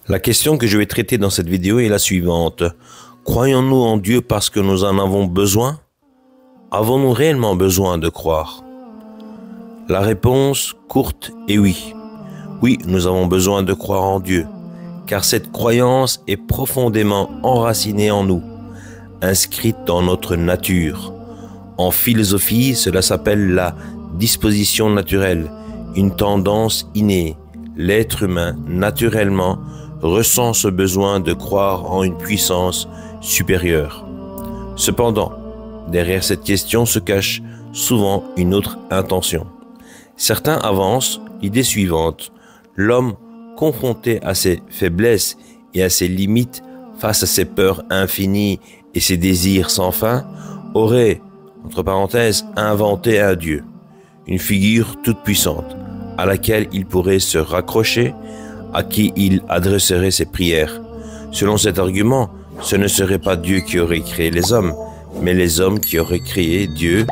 La question que je vais traiter dans cette vidéo est la suivante. Croyons-nous en Dieu parce que nous en avons besoin? Avons-nous réellement besoin de croire? La réponse courte est oui. Oui, nous avons besoin de croire en Dieu, car cette croyance est profondément enracinée en nous, inscrite dans notre nature. En philosophie, cela s'appelle la disposition naturelle, une tendance innée. L'être humain, naturellement, ressent ce besoin de croire en une puissance supérieure. Cependant, derrière cette question se cache souvent une autre intention. Certains avancent l'idée suivante. L'homme, confronté à ses faiblesses et à ses limites, face à ses peurs infinies et ses désirs sans fin, aurait, entre parenthèses, inventé un Dieu, une figure toute puissante, à laquelle il pourrait se raccrocher, à qui il adresserait ses prières. Selon cet argument, ce ne serait pas Dieu qui aurait créé les hommes, mais les hommes qui auraient créé Dieu,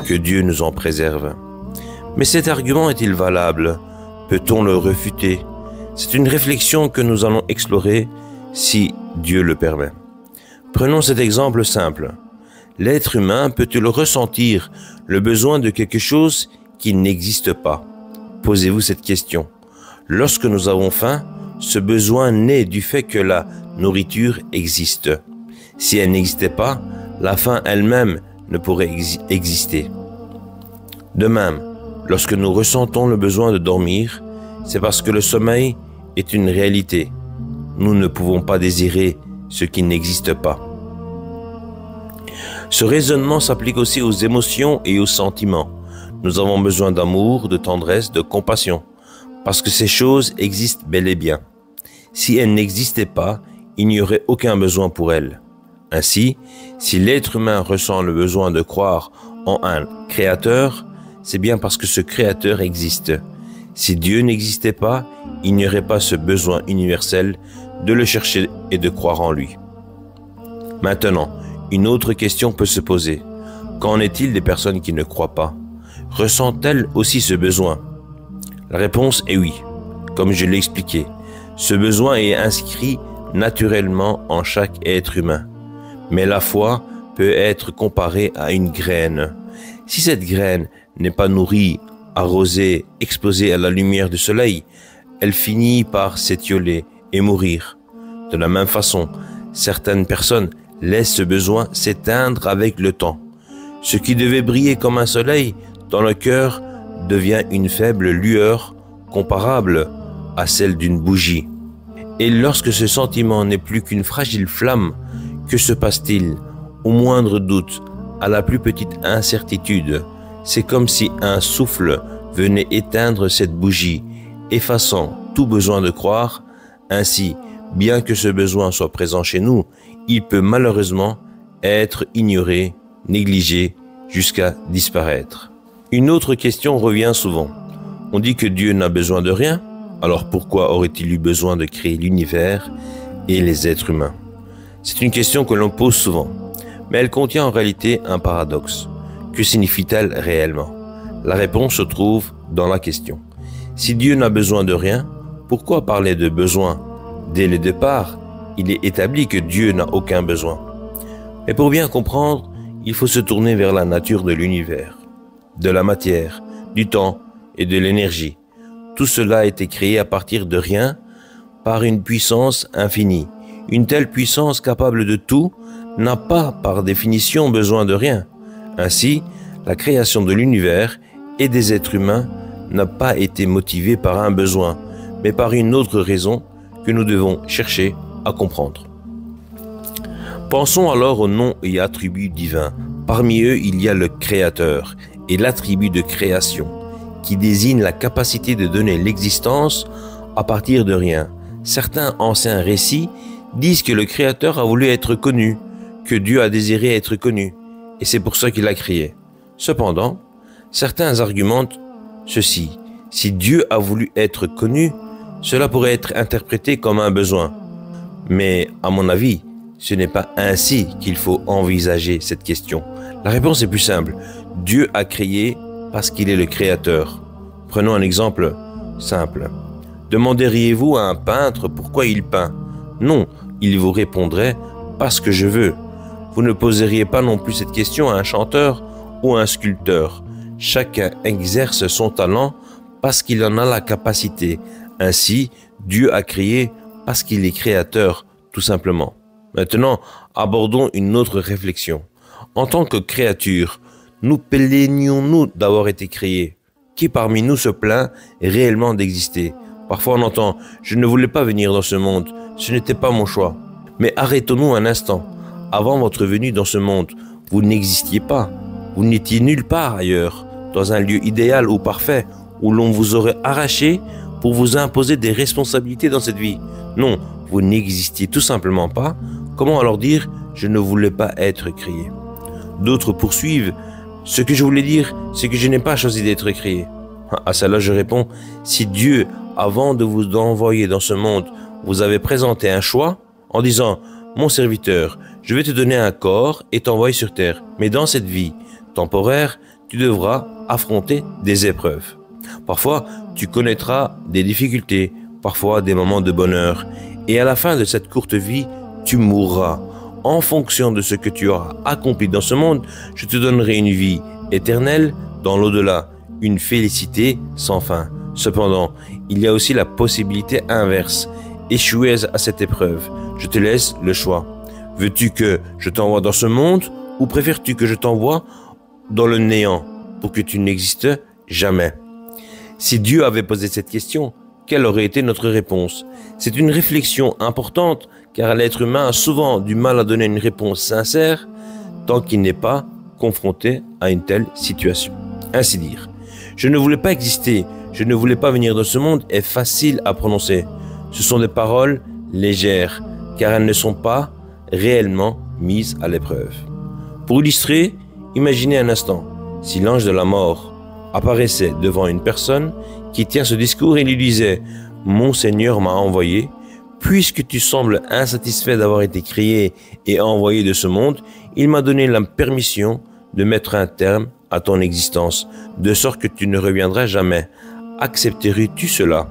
que Dieu nous en préserve. Mais cet argument est-il valable? Peut-on le refuter? C'est une réflexion que nous allons explorer si Dieu le permet. Prenons cet exemple simple. L'être humain peut-il ressentir le besoin de quelque chose qui n'existe pas? Posez-vous cette question. Lorsque nous avons faim, ce besoin naît du fait que la nourriture existe. Si elle n'existait pas, la faim elle-même ne pourrait exister. De même, lorsque nous ressentons le besoin de dormir, c'est parce que le sommeil est une réalité. Nous ne pouvons pas désirer ce qui n'existe pas. Ce raisonnement s'applique aussi aux émotions et aux sentiments. Nous avons besoin d'amour, de tendresse, de compassion, parce que ces choses existent bel et bien. Si elles n'existaient pas, il n'y aurait aucun besoin pour elles. Ainsi, si l'être humain ressent le besoin de croire en un créateur, c'est bien parce que ce créateur existe. Si Dieu n'existait pas, il n'y aurait pas ce besoin universel de le chercher et de croire en lui. Maintenant, une autre question peut se poser. Qu'en est-il des personnes qui ne croient pas? Ressentent-elles aussi ce besoin? La réponse est oui. Comme je l'ai expliqué, ce besoin est inscrit naturellement en chaque être humain. Mais la foi peut être comparée à une graine. Si cette graine n'est pas nourrie, arrosée, exposée à la lumière du soleil, elle finit par s'étioler et mourir. De la même façon, certaines personnes laissent ce besoin s'éteindre avec le temps. Ce qui devait briller comme un soleil dans le cœur devient une faible lueur comparable à celle d'une bougie. Et lorsque ce sentiment n'est plus qu'une fragile flamme, que se passe-t-il? Au moindre doute, à la plus petite incertitude, c'est comme si un souffle venait éteindre cette bougie, effaçant tout besoin de croire. Ainsi, bien que ce besoin soit présent chez nous, il peut malheureusement être ignoré, négligé, jusqu'à disparaître. Une autre question revient souvent. On dit que Dieu n'a besoin de rien, alors pourquoi aurait-il eu besoin de créer l'univers et les êtres humains? C'est une question que l'on pose souvent, mais elle contient en réalité un paradoxe. Que signifie-t-elle réellement? La réponse se trouve dans la question. Si Dieu n'a besoin de rien, pourquoi parler de besoin? Dès le départ, il est établi que Dieu n'a aucun besoin. Mais pour bien comprendre, il faut se tourner vers la nature de l'univers, de la matière, du temps et de l'énergie. Tout cela a été créé à partir de rien par une puissance infinie. Une telle puissance capable de tout n'a pas, par définition, besoin de rien. Ainsi, la création de l'univers et des êtres humains n'a pas été motivée par un besoin, mais par une autre raison que nous devons chercher à comprendre. Pensons alors aux noms et attributs divins. Parmi eux, il y a le Créateur et l'attribut de création, qui désigne la capacité de donner l'existence à partir de rien. Certains anciens récits disent que le Créateur a voulu être connu, que Dieu a désiré être connu, et c'est pour ça qu'il a créé. Cependant, certains argumentent ceci. Si Dieu a voulu être connu, cela pourrait être interprété comme un besoin. Mais à mon avis, ce n'est pas ainsi qu'il faut envisager cette question. La réponse est plus simple. Dieu a créé parce qu'il est le créateur. Prenons un exemple simple. Demanderiez-vous à un peintre pourquoi il peint? Non, il vous répondrait parce que je veux. Vous ne poseriez pas non plus cette question à un chanteur ou à un sculpteur. Chacun exerce son talent parce qu'il en a la capacité. Ainsi, Dieu a créé parce qu'il est créateur, tout simplement. Maintenant, abordons une autre réflexion. En tant que créature, nous plaignons-nous d'avoir été créés? Qui parmi nous se plaint réellement d'exister? Parfois on entend « Je ne voulais pas venir dans ce monde, ce n'était pas mon choix ». Mais arrêtons-nous un instant. Avant votre venue dans ce monde, vous n'existiez pas. Vous n'étiez nulle part ailleurs, dans un lieu idéal ou parfait, où l'on vous aurait arraché pour vous imposer des responsabilités dans cette vie. Non, vous n'existiez tout simplement pas. Comment alors dire « Je ne voulais pas être créé ». D'autres poursuivent « Ce que je voulais dire, c'est que je n'ai pas choisi d'être créé ». À cela je réponds « Si Dieu, avant de vous envoyer dans ce monde, vous avait présenté un choix en disant « Mon serviteur, je vais te donner un corps et t'envoyer sur terre, mais dans cette vie temporaire, tu devras affronter des épreuves. Parfois, tu connaîtras des difficultés, parfois des moments de bonheur, et à la fin de cette courte vie, tu mourras. En fonction de ce que tu auras accompli dans ce monde, je te donnerai une vie éternelle dans l'au-delà, une félicité sans fin. Cependant, il y a aussi la possibilité inverse. Échouer à cette épreuve, je te laisse le choix. Veux-tu que je t'envoie dans ce monde ou préfères-tu que je t'envoie dans le néant pour que tu n'existes jamais? Si Dieu avait posé cette question, quelle aurait été notre réponse? C'est une réflexion importante car l'être humain a souvent du mal à donner une réponse sincère tant qu'il n'est pas confronté à une telle situation. Ainsi dire, je ne voulais pas exister, je ne voulais pas venir dans ce monde est facile à prononcer. Ce sont des paroles légères car elles ne sont pas réellement mises à l'épreuve. Pour illustrer, imaginez un instant, si l'ange de la mort apparaissait devant une personne qui tient ce discours et lui disait « Mon Seigneur m'a envoyé, puisque tu sembles insatisfait d'avoir été créé et envoyé de ce monde, il m'a donné la permission de mettre un terme à ton existence, de sorte que tu ne reviendras jamais. Accepterais-tu cela ?»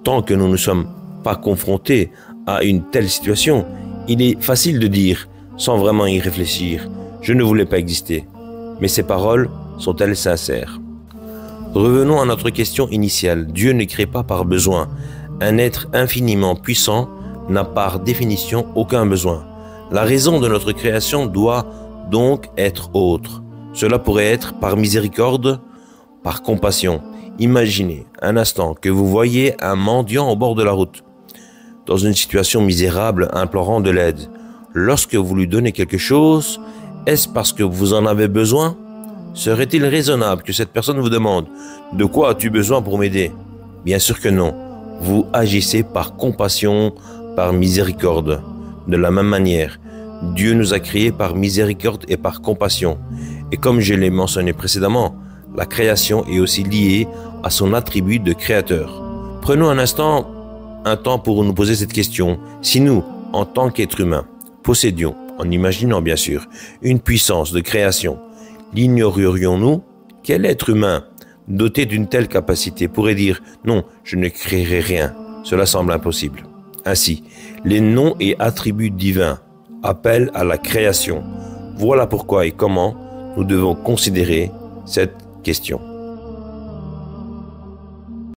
Tant que nous ne sommes pas confrontés à une telle situation, il est facile de dire, sans vraiment y réfléchir, « Je ne voulais pas exister ». Mais ces paroles sont-elles sincères? Revenons à notre question initiale. Dieu ne crée pas par besoin. Un être infiniment puissant n'a par définition aucun besoin. La raison de notre création doit donc être autre. Cela pourrait être par miséricorde, par compassion. Imaginez un instant que vous voyez un mendiant au bord de la route, dans une situation misérable, implorant de l'aide. Lorsque vous lui donnez quelque chose, est-ce parce que vous en avez besoin? Serait-il raisonnable que cette personne vous demande « De quoi as-tu besoin pour m'aider » Bien sûr que non. Vous agissez par compassion, par miséricorde. De la même manière, Dieu nous a créés par miséricorde et par compassion. Et comme je l'ai mentionné précédemment, la création est aussi liée à son attribut de créateur. Prenons un temps pour nous poser cette question. Si nous, en tant qu'êtres humains, possédions, en imaginant bien sûr, une puissance de création, l'ignorerions-nous? Quel être humain doté d'une telle capacité pourrait dire « Non, je ne créerai rien ». Cela semble impossible. Ainsi, les noms et attributs divins appellent à la création. Voilà pourquoi et comment nous devons considérer cette question.